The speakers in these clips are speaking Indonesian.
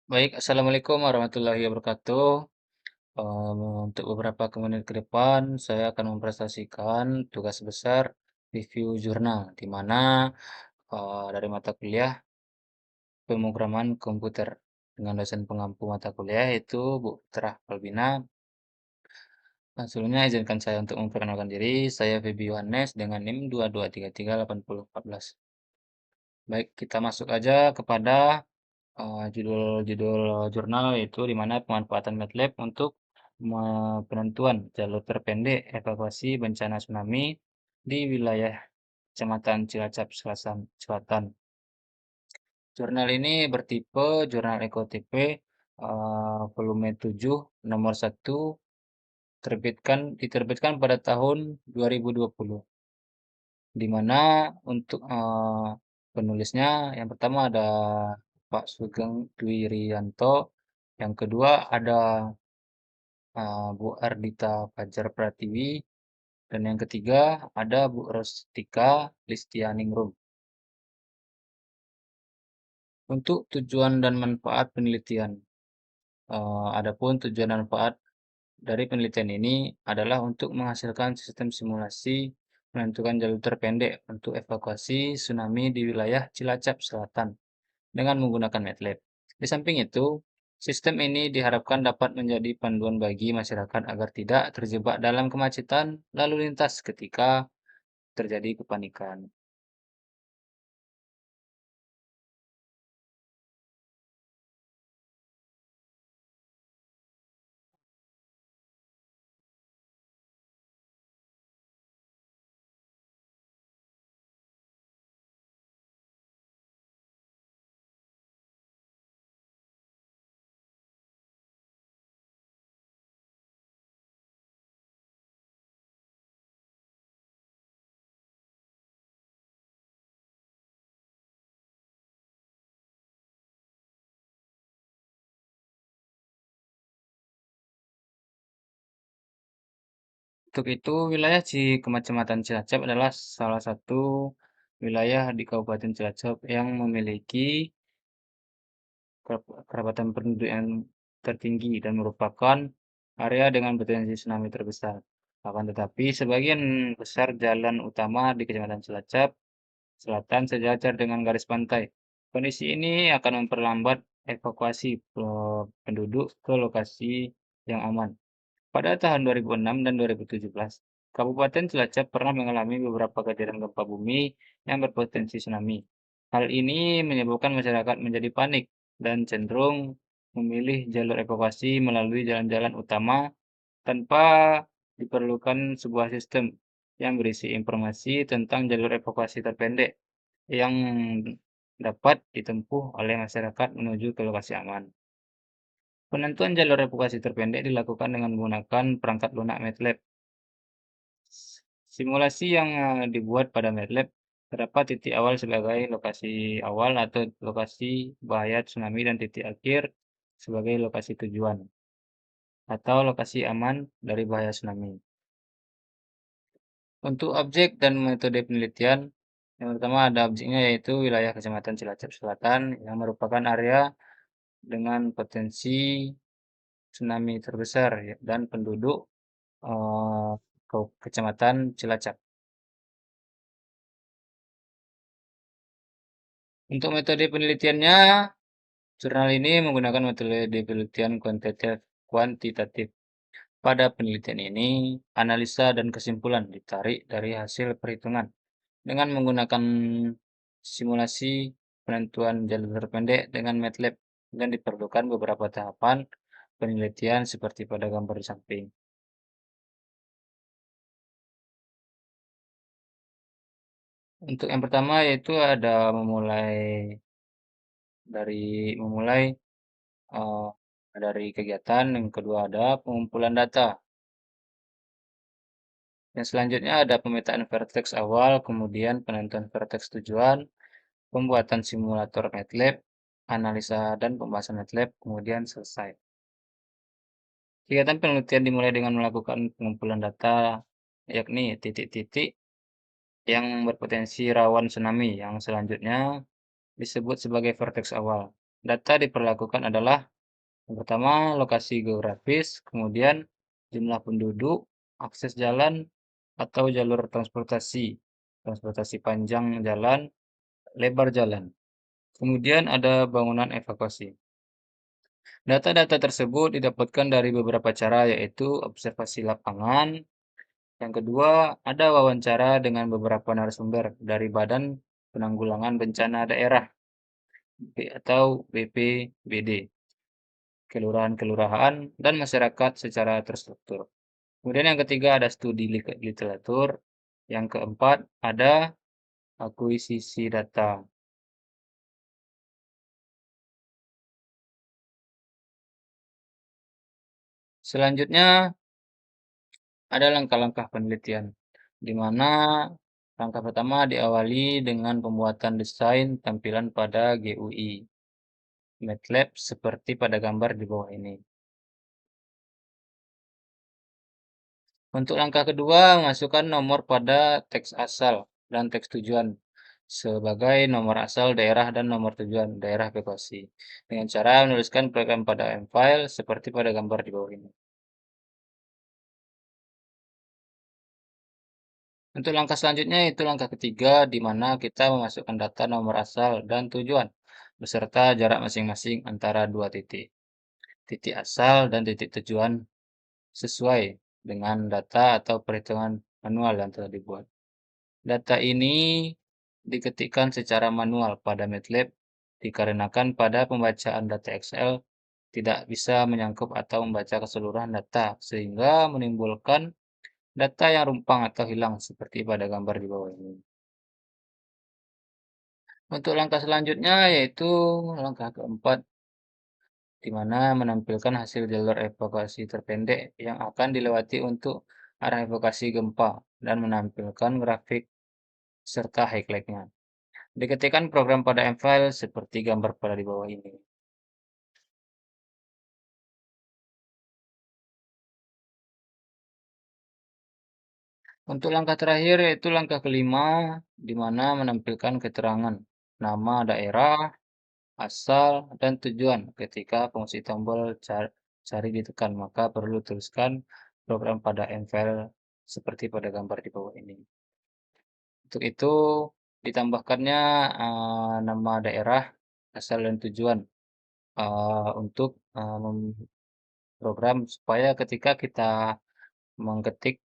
Baik, assalamualaikum warahmatullahi wabarakatuh. Untuk beberapa menit ke depan, saya akan mempresentasikan tugas besar review jurnal, di mana dari mata kuliah pemrograman komputer dengan dosen pengampu mata kuliah yaitu Bu Fitrah Kalbina. Sebelumnya izinkan saya untuk memperkenalkan diri. Saya Feby Yohanes dengan NIM 22338014. Baik, kita masuk aja kepada judul-judul jurnal itu di mana pemanfaatan MATLAB untuk penentuan jalur terpendek evakuasi bencana tsunami di wilayah Kecamatan Cilacap Selatan. Jurnal ini bertipe jurnal EkoTP volume 7 nomor 1 diterbitkan pada tahun 2020, di mana untuk penulisnya yang pertama ada Pak Sugeng Dwi Rianto, yang kedua ada Bu Ardita Fajar Pratiwi, dan yang ketiga ada Bu Rostika Listianingrum. Untuk tujuan dan manfaat penelitian, adapun tujuan dan manfaat dari penelitian ini adalah untuk menghasilkan sistem simulasi menentukan jalur terpendek untuk evakuasi tsunami di wilayah Cilacap Selatan dengan menggunakan MATLAB. Di samping itu, sistem ini diharapkan dapat menjadi panduan bagi masyarakat agar tidak terjebak dalam kemacetan lalu lintas ketika terjadi kepanikan. Untuk itu, wilayah Kecamatan Cilacap adalah salah satu wilayah di Kabupaten Cilacap yang memiliki kerapatan penduduk yang tertinggi dan merupakan area dengan potensi tsunami terbesar. Akan tetapi, sebagian besar jalan utama di Kecamatan Cilacap Selatan sejajar dengan garis pantai. Kondisi ini akan memperlambat evakuasi penduduk ke lokasi yang aman. Pada tahun 2006 dan 2017, Kabupaten Cilacap pernah mengalami beberapa kejadian gempa bumi yang berpotensi tsunami. Hal ini menyebabkan masyarakat menjadi panik dan cenderung memilih jalur evakuasi melalui jalan-jalan utama tanpa diperlukan sebuah sistem yang berisi informasi tentang jalur evakuasi terpendek yang dapat ditempuh oleh masyarakat menuju ke lokasi aman. Penentuan jalur evakuasi terpendek dilakukan dengan menggunakan perangkat lunak MATLAB. Simulasi yang dibuat pada MATLAB terdapat titik awal sebagai lokasi awal atau lokasi bahaya tsunami dan titik akhir sebagai lokasi tujuan atau lokasi aman dari bahaya tsunami. Untuk objek dan metode penelitian, yang pertama ada objeknya yaitu wilayah Kecamatan Cilacap Selatan yang merupakan area dengan potensi tsunami terbesar ya, dan penduduk eh, Kecamatan Cilacap. Untuk metode penelitiannya, jurnal ini menggunakan metode penelitian kuantitatif. Pada penelitian ini, analisa dan kesimpulan ditarik dari hasil perhitungan dengan menggunakan simulasi penentuan jalur terpendek dengan MATLAB dan diperlukan beberapa tahapan penelitian seperti pada gambar di samping. Untuk yang pertama yaitu ada memulai eh, dari kegiatan, yang kedua ada pengumpulan data. Yang selanjutnya ada pemetaan vertex awal, kemudian penentuan vertex tujuan, pembuatan simulator MATLAB, analisa dan pembahasan MATLAB, kemudian selesai. Kegiatan penelitian dimulai dengan melakukan pengumpulan data, yakni titik-titik yang berpotensi rawan tsunami, yang selanjutnya disebut sebagai vertex awal. Data diperlakukan adalah yang pertama lokasi geografis, kemudian jumlah penduduk, akses jalan atau jalur transportasi, transportasi panjang jalan, lebar jalan. Kemudian ada bangunan evakuasi. Data-data tersebut didapatkan dari beberapa cara, yaitu observasi lapangan. Yang kedua, ada wawancara dengan beberapa narasumber dari Badan Penanggulangan Bencana Daerah atau BPBD, kelurahan-kelurahan, dan masyarakat secara terstruktur. Kemudian yang ketiga ada studi literatur. Yang keempat ada akuisisi data. Selanjutnya ada langkah-langkah penelitian, di mana langkah pertama diawali dengan pembuatan desain tampilan pada GUI MATLAB seperti pada gambar di bawah ini. Untuk langkah kedua, masukkan nomor pada teks asal dan teks tujuan sebagai nomor asal daerah dan nomor tujuan daerah evakuasi dengan cara menuliskan program pada M-file seperti pada gambar di bawah ini. Untuk langkah selanjutnya itu langkah ketiga di mana kita memasukkan data nomor asal dan tujuan beserta jarak masing-masing antara dua titik. Titik asal dan titik tujuan sesuai dengan data atau perhitungan manual yang telah dibuat. Data ini diketikkan secara manual pada MATLAB dikarenakan pada pembacaan data Excel tidak bisa menyangkut atau membaca keseluruhan data sehingga menimbulkan data yang rumpang atau hilang seperti pada gambar di bawah ini. Untuk langkah selanjutnya yaitu langkah keempat, di mana menampilkan hasil jalur evakuasi terpendek yang akan dilewati untuk arah evakuasi gempa dan menampilkan grafik serta highlightnya. Diketikkan program pada M-file seperti gambar pada di bawah ini. Untuk langkah terakhir yaitu langkah kelima, di mana menampilkan keterangan nama daerah, asal, dan tujuan ketika fungsi tombol cari ditekan. Maka perlu tuliskan program pada M-file seperti pada gambar di bawah ini. Untuk itu ditambahkannya nama daerah, asal, dan tujuan untuk program supaya ketika kita mengetik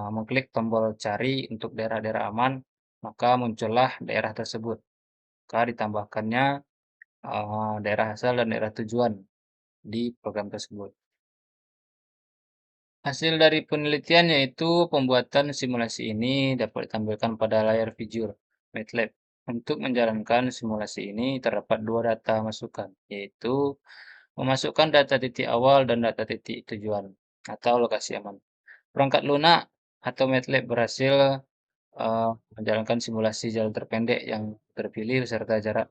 mengklik tombol cari untuk daerah-daerah aman, maka muncullah daerah tersebut. Maka ditambahkannya daerah asal dan daerah tujuan di program tersebut. Hasil dari penelitian yaitu pembuatan simulasi ini dapat ditampilkan pada layar viewer MATLAB. Untuk menjalankan simulasi ini terdapat dua data masukan, yaitu memasukkan data titik awal dan data titik tujuan atau lokasi aman. Perangkat lunak atau MATLAB berhasil menjalankan simulasi jalan terpendek yang terpilih beserta jarak,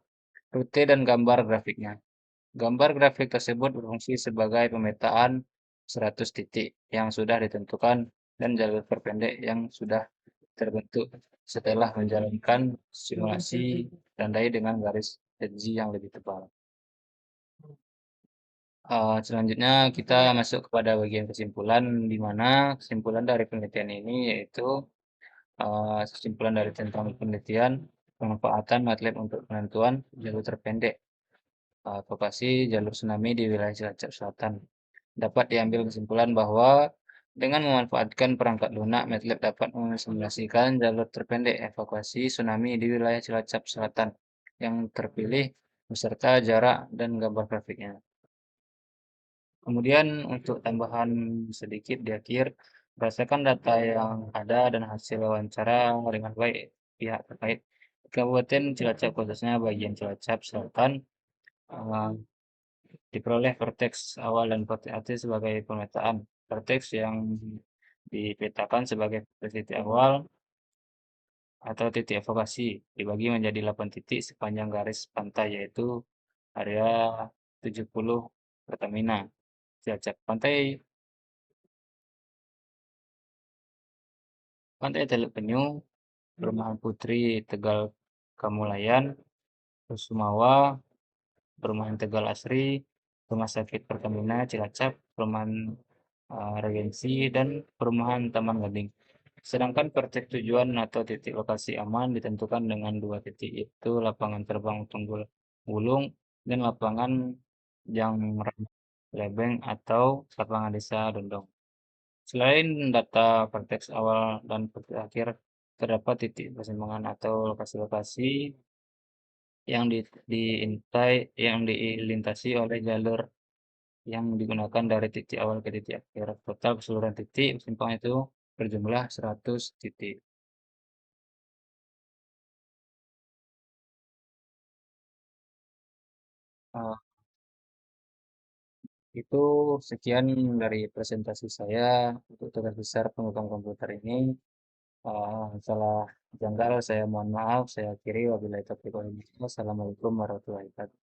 rute, dan gambar grafiknya. Gambar grafik tersebut berfungsi sebagai pemetaan 100 titik yang sudah ditentukan dan jalur terpendek yang sudah terbentuk setelah menjalankan simulasi tandai dengan garis edgy yang lebih tebal. Selanjutnya kita masuk kepada bagian kesimpulan, di mana kesimpulan dari penelitian ini yaitu kesimpulan dari tentang penelitian pemanfaatan MATLAB untuk penentuan jalur terpendek evakuasi jalur tsunami di wilayah Cilacap Selatan. Dapat diambil kesimpulan bahwa dengan memanfaatkan perangkat lunak, MATLAB dapat mensimulasikan jalur terpendek evakuasi tsunami di wilayah Cilacap Selatan yang terpilih beserta jarak dan gambar grafiknya. Kemudian untuk tambahan sedikit di akhir, berdasarkan data yang ada dan hasil wawancara dengan baik pihak terkait Kabupaten Cilacap khususnya bagian Cilacap Selatan eh, diperoleh vertex awal dan vertex akhir sebagai pemetaan. Vertex yang dipetakan sebagai titik awal atau titik evakuasi dibagi menjadi 8 titik sepanjang garis pantai yaitu area 70 Pertamina Cilacap. Pantai Teluk Penyu, Perumahan Putri Tegal Kamulayan, Kusumawa, Perumahan Tegal Asri, Rumah Sakit Pertamina Cilacap, Perumahan Regensi, dan Perumahan Taman Gading. Sedangkan percek tujuan atau titik lokasi aman ditentukan dengan dua titik, yaitu lapangan terbang Tunggul Wulung dan lapangan Jangran Lebeng atau lapangan desa Dondong. Selain data konteks awal dan konteks akhir, terdapat titik persimpangan atau lokasi-lokasi yang yang dilintasi oleh jalur yang digunakan dari titik awal ke titik akhir. Total keseluruhan titik persimpangan itu berjumlah 100 titik. Eh, itu sekian dari presentasi saya untuk tugas besar pengembangan komputer ini. Salah janggal, saya mohon maaf. Saya akhiri wabillahi taufiq wal hidayah. Assalamualaikum warahmatullahi wabarakatuh.